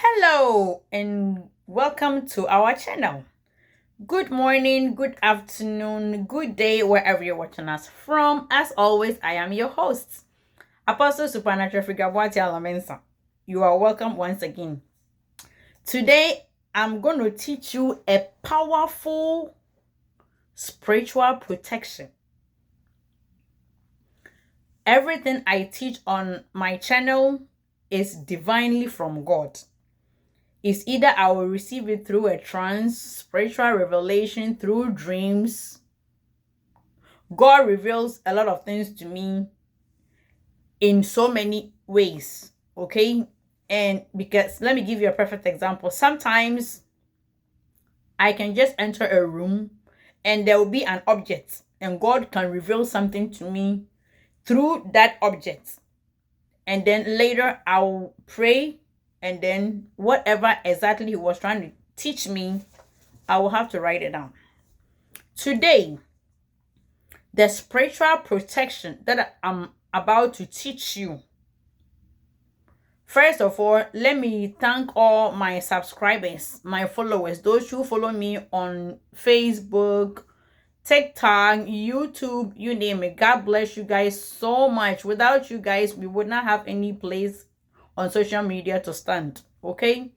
Hello and welcome to our channel. Good morning, good afternoon, good day, wherever you're watching us from. As always, I am your host, Apostle Supernatural Figure Boati Alamensa. You are welcome once again. Today, I'm going to teach you a powerful spiritual protection. Everything I teach on my channel is divinely from God. It's either I will receive it through a trance, spiritual revelation, through dreams. God reveals a lot of things to me in so many ways, okay? And because, let me give you a perfect example. Sometimes I can just enter a room and there will be an object, and God can reveal something to me through that object. And then later I'll pray, and then whatever exactly He was trying to teach me, I will have to write it down. Today, the spiritual protection that I'm about to teach you. First of all, let me thank all my subscribers, my followers, those who follow me on Facebook, TikTok, YouTube, you name it. God bless you guys so much. Without you guys, we would not have any place on social media to stand, okay?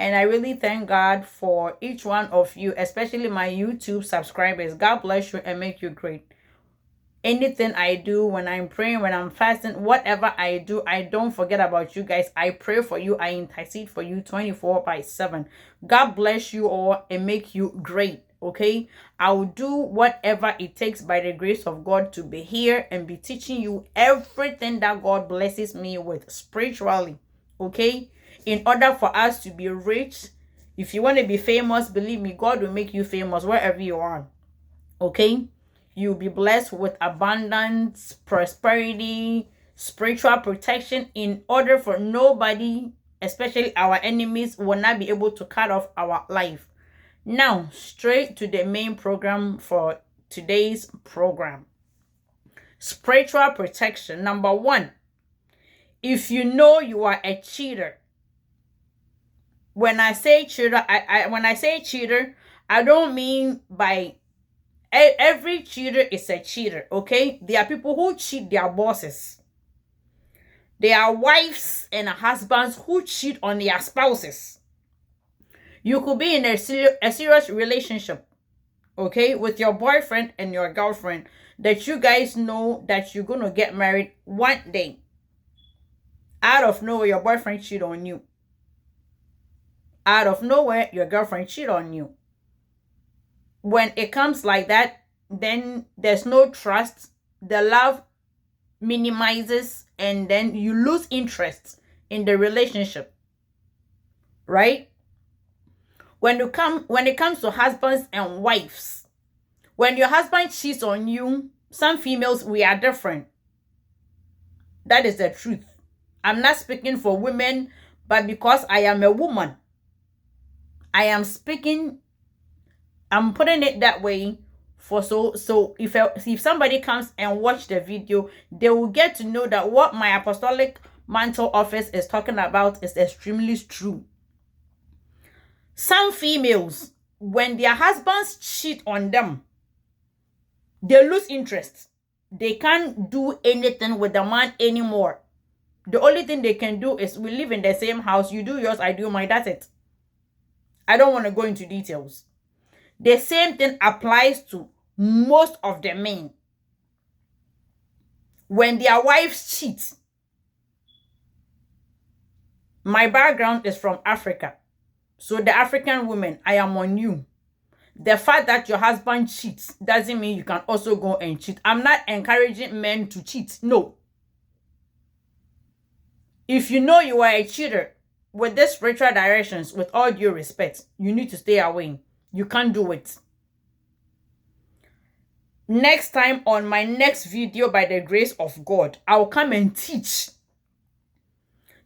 And I really thank God for each one of you, especially my YouTube subscribers. God bless you and make you great. Anything I do, when I'm praying, when I'm fasting, whatever I do, I don't forget about you guys. I pray for you. I intercede for you 24/7. God bless you all and make you great, okay? I will do whatever it takes by the grace of God to be here and be teaching you everything that God blesses me with spiritually, okay? In order for us to be rich, if you want to be famous, believe me, God will make you famous wherever you are, okay? You'll be blessed with abundance, prosperity, spiritual protection, in order for nobody, especially our enemies, will not be able to cut off our life. Now, straight to the main program for today's program. Spiritual protection. Number one, if you know you are a cheater. When I say cheater, I don't mean by every cheater is a cheater, okay? There are people who cheat their bosses. There are wives and husbands who cheat on their spouses. You could be in a serious relationship, okay, with your boyfriend and your girlfriend, that you guys know that you're going to get married one day. Out of nowhere, your boyfriend cheat on you. Out of nowhere, your girlfriend cheat on you. When it comes like that, then there's no trust. The love minimizes, and then you lose interest in the relationship, right? When it comes to husbands and wives, when your husband cheats on you, some females, we are different. That is the truth. I'm not speaking for women, but because I am a woman, I'm putting it that way. For so if somebody comes and watch the video, they will get to know that what my apostolic mantle office is talking about is extremely true. Some females, when their husbands cheat on them, they lose interest. They can't do anything with the man anymore. The only thing they can do is, we live in the same house, you do yours, I do mine, that's it. I don't want to go into details. The same thing applies to most of the men. When their wives cheat, my background is from Africa. So the African women, I am on you. The fact that your husband cheats doesn't mean you can also go and cheat. I'm not encouraging men to cheat. No. If you know you are a cheater, with these spiritual directions, with all due respect, you need to stay away. You can't do it. Next time, on my next video, by the grace of God, I'll come and teach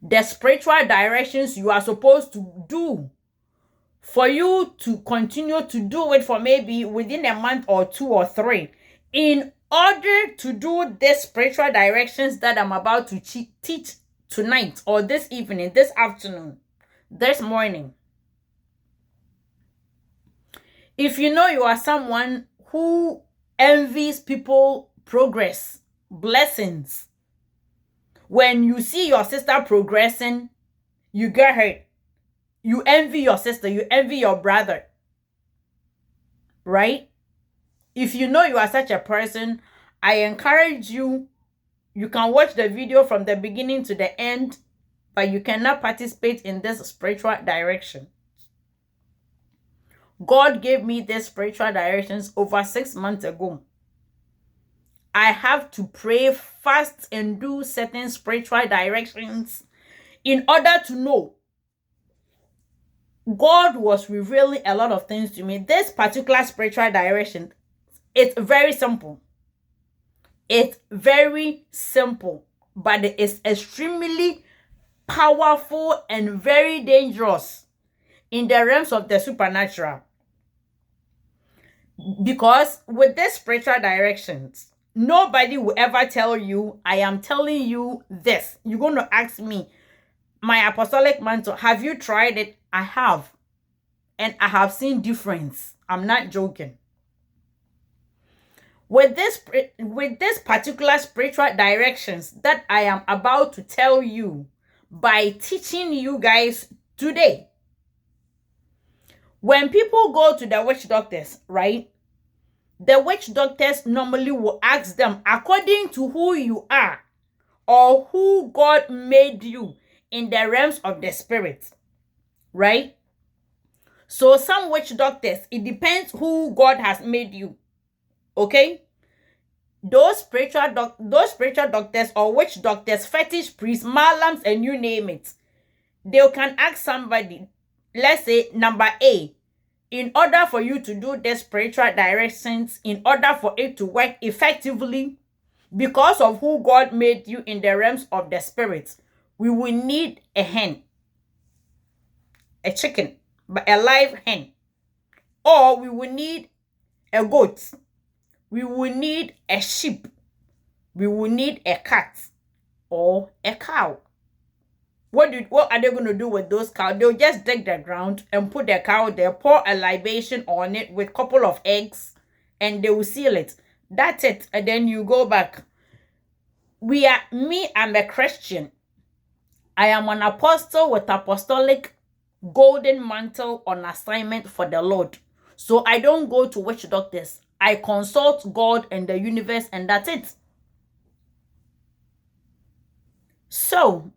the spiritual directions you are supposed to do for you to continue to do it for maybe within a month or 2 or 3. In order to do the spiritual directions that I'm about to teach tonight or this evening, this afternoon, this morning. If you know you are someone who envies people progress, blessings, when you see your sister progressing, you get hurt. You envy your sister, you envy your brother, right? If you know you are such a person, I encourage you, you can watch the video from the beginning to the end, but you cannot participate in this spiritual direction. God gave me these spiritual directions over 6 months ago. I have to pray, fast, and do certain spiritual directions in order to know. God was revealing a lot of things to me. This particular spiritual direction, it's very simple. It's very simple, but it is extremely powerful and very dangerous in the realms of the supernatural. Because with these spiritual directions, nobody will ever tell you, I am telling you this. You're going to ask me, my apostolic mantle, have you tried it? I have. And I have seen difference. I'm not joking. With this particular spiritual directions that I am about to tell you by teaching you guys today, when people go to the witch doctors, right? The witch doctors normally will ask them, according to who you are or who God made you in the realms of the spirit, right? So some witch doctors, it depends who God has made you, okay? Those spiritual doctors or witch doctors, fetish priests, malams, and you name it, they can ask somebody, let's say number A, in order for you to do the spiritual directions, in order for it to work effectively, because of who God made you in the realms of the spirit, we will need a hen, a chicken, but a live hen, or we will need a goat, we will need a sheep, we will need a cat, or a cow. What are they going to do with those cows? They'll just dig the ground and put the cow there, pour a libation on it with a couple of eggs, and they will seal it. That's it. And then you go back. I'm a Christian. I am an apostle with apostolic golden mantle on assignment for the Lord. So I don't go to witch doctors. I consult God and the universe, and that's it. So,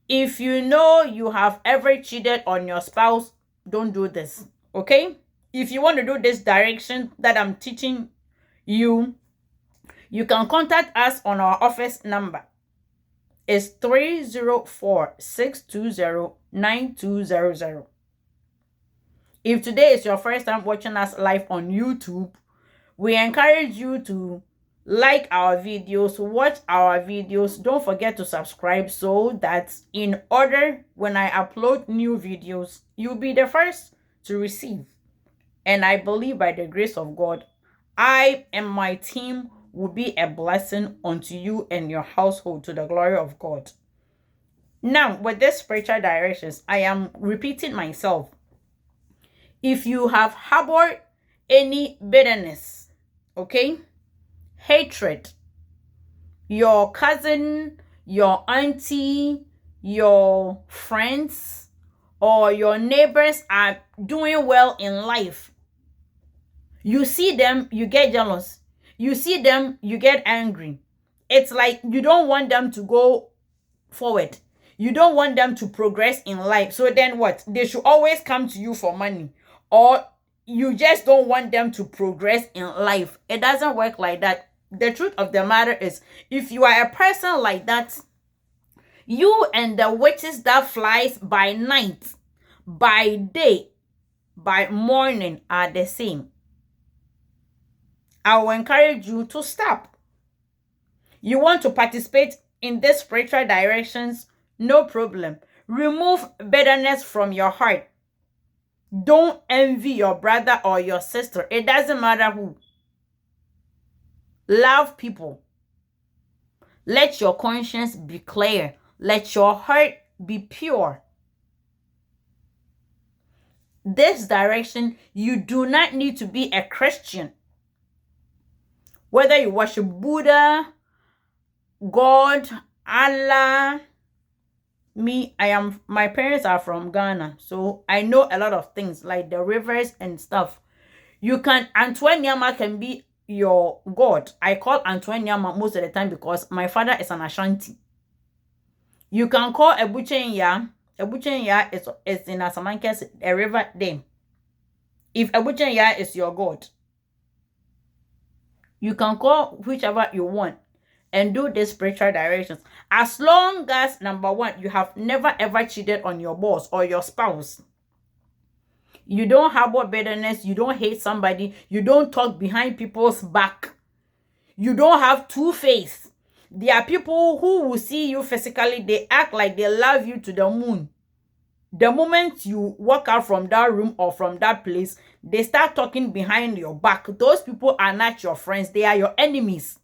if you know you have ever cheated on your spouse, don't do this, okay? If you want to do this direction that I'm teaching you, you can contact us on our office number. It's 304-620-9200. If today is your first time watching us live on YouTube, we encourage you to like our videos, watch our videos. Don't forget to subscribe so that in order when I upload new videos, you'll be the first to receive. And I believe by the grace of God, I and my team will be a blessing unto you and your household to the glory of God. Now, with this spiritual directions, I am repeating myself. If you have harbored any bitterness, okay, hatred, your cousin, your auntie, your friends, or your neighbors are doing well in life, you see them, you get jealous. You see them, you get angry. It's like you don't want them to go forward. You don't want them to progress in life. So then what? They should always come to you for money. Or you just don't want them to progress in life. It doesn't work like that. The truth of the matter is, if you are a person like that, you and the witches that flies by night, by day, by morning are the same. I will encourage you to stop. You want to participate in these spiritual directions? No problem. Remove bitterness from your heart. Don't envy your brother or your sister. It doesn't matter who. Love people. Let your conscience be clear. Let your heart be pure. this direction, you do not need to be a Christian. Whether you worship Buddha, God, Allah, my parents are from Ghana, so I know a lot of things like the rivers and stuff. Antoine Nyama can be your God. I call Antoine Nyama most of the time because my father is an Ashanti. You can call Ebuchenya. Ebuchenya is in Asamankes, a river there. If Ebuchenya is your God, you can call whichever you want and do the spiritual directions. As long as, number one, you have never ever cheated on your boss or your spouse. You don't harbor bitterness. You don't hate somebody. You don't talk behind people's back. You don't have two-face. There are people who will see you physically. They act like they love you to the moon. The moment you walk out from that room or from that place, they start talking behind your back. Those people are not your friends. They are your enemies.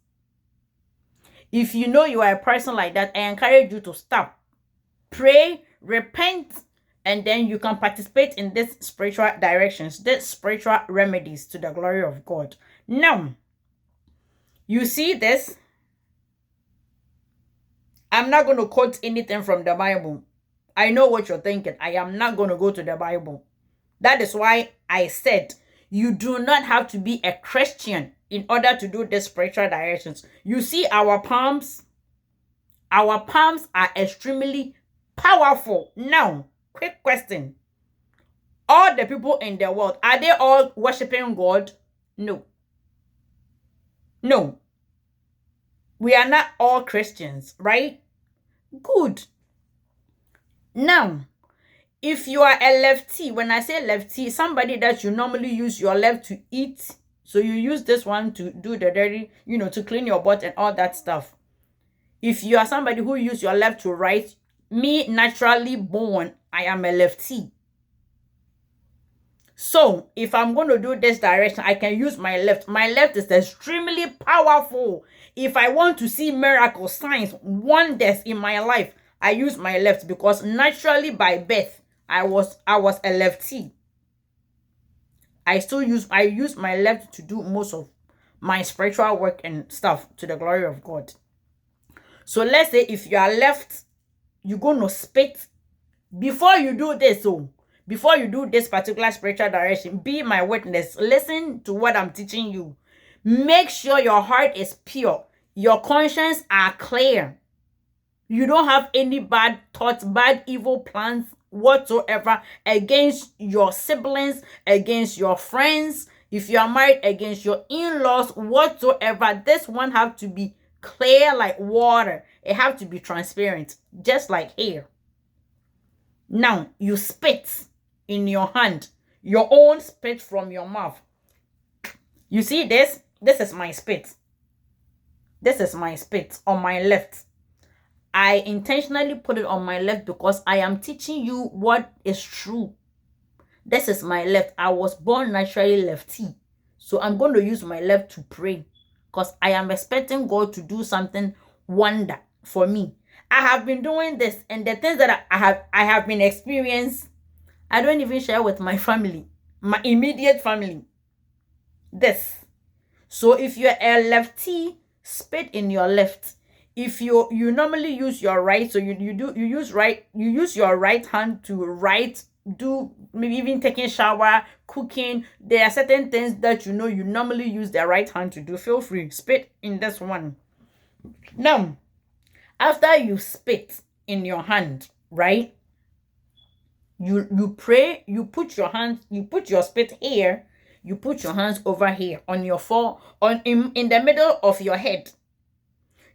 If you know you are a person like that, I encourage you to stop. Pray, repent, and then you can participate in these spiritual directions, these spiritual remedies to the glory of God. Now, you see this? I'm not going to quote anything from the Bible. I know what you're thinking. I am not going to go to the Bible. That is why I said you do not have to be a Christian in order to do the spiritual directions. You see our palms? Our palms are extremely powerful. Now, quick question. All the people in the world, are they all worshiping God? No. No. We are not all Christians, right? Good. Now, if you are a lefty, when I say lefty, somebody that you normally use your left to eat, so you use this one to do the dirty, to clean your butt and all that stuff. If you are somebody who use your left to write, me, naturally born, I am a lefty. So, if I'm going to do this direction, I can use my left. My left is extremely powerful. If I want to see miracles, signs, wonders in my life, I use my left because naturally by birth, I was a lefty. I use my left to do most of my spiritual work and stuff to the glory of God. So let's say if you are left, you're going to spit. Before you do this, before you do this particular spiritual direction, be my witness. Listen to what I'm teaching you. Make sure your heart is pure. Your conscience are clear. You don't have any bad thoughts, bad evil plans whatsoever against your siblings, against your friends. If you are married, against your in-laws whatsoever. This one have to be clear like water. It have to be transparent, just like hair. Now, you spit in your hand, your own spit from your mouth. You see this? This is my spit. This is my spit on my left. I intentionally put it on my left because I am teaching you what is true. This is my left. I was born naturally lefty. So I'm going to use my left to pray because I am expecting God to do something wonder for me. I have been doing this, and the things that I have been experiencing, I don't even share with my family, my immediate family. This. So if you're a lefty, spit in your left. If you normally use your right, so you use your right hand to write, do maybe even taking shower, cooking. There are certain things that you normally use the right hand to do. Feel free, spit in this one. Now, after you spit in your hand, right? You pray, you put your spit here, you put your hands over here on your in the middle of your head.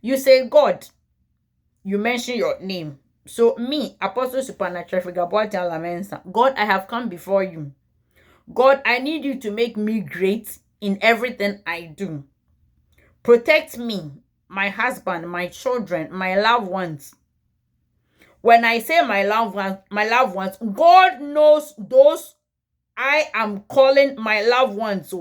You say, God, you mention your name. So me, Apostle Supernatural Figure Boatian Lamensa, God, I have come before you. God, I need you to make me great in everything I do. Protect me, my husband, my children, my loved ones. When I say my loved ones, God knows those I am calling my loved ones.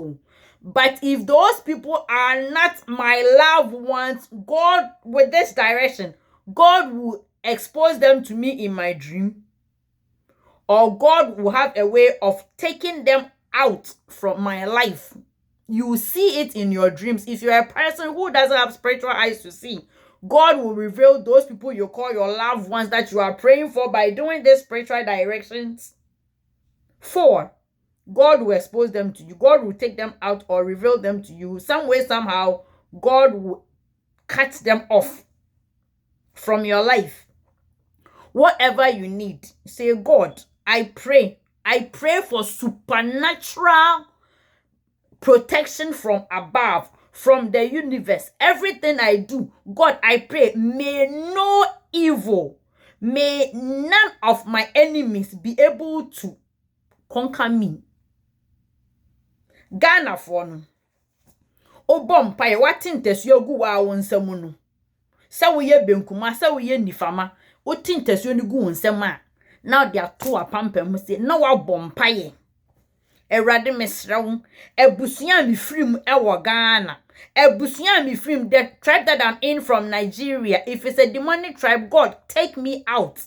But if those people are not my loved ones, God, with this direction, God will expose them to me in my dream, or God will have a way of taking them out from my life. You see it in your dreams. If you're a person who doesn't have spiritual eyes to see, God will reveal those people you call your loved ones that you are praying for by doing these spiritual directions. 4, God will expose them to you. God will take them out or reveal them to you. Some way, somehow, God will cut them off from your life. Whatever you need, say, God, I pray for supernatural protection from above, from the universe. Everything I do, God, I pray, may no evil, may none of my enemies be able to conquer me. Ghana for no. Obom paye watintesuo gu wa wonsamu no. Se wo ye benkuma, se wo ye nifama, wotintesuo ni gu wonsam a. Now they are to apampam say, na wa bompaye. Erade mesrew, ebusua mi frim ewo Ghana. Ebusua mi frim, the tribe that I'm in from Nigeria. If it's a demonic tribe, God, take me out.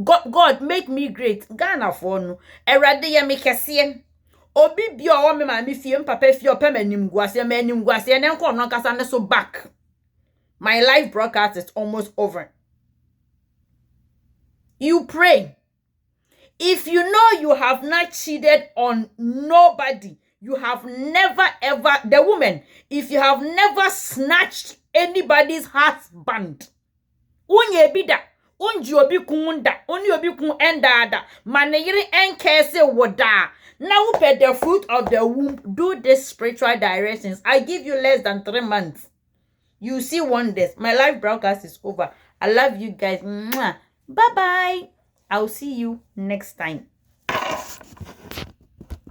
God, make me great. Ghana for no. Erade ye me kese. Obi bi o me ma me fie mpapa fie opem animguase ma animguase ne nko no kasa ne so back. My live broadcast is almost over. You pray. If you know you have not cheated on nobody, you have never ever, the woman, if you have never snatched anybody's husband, unye bida, unji obi kunda, unyi obi kun endada, maneyiri enkese woda. Now pay the fruit of the womb. Do this spiritual directions. I give you less than 3 months. You see wonders. My live broadcast is over. I love you guys. Bye-bye. I'll see you next time.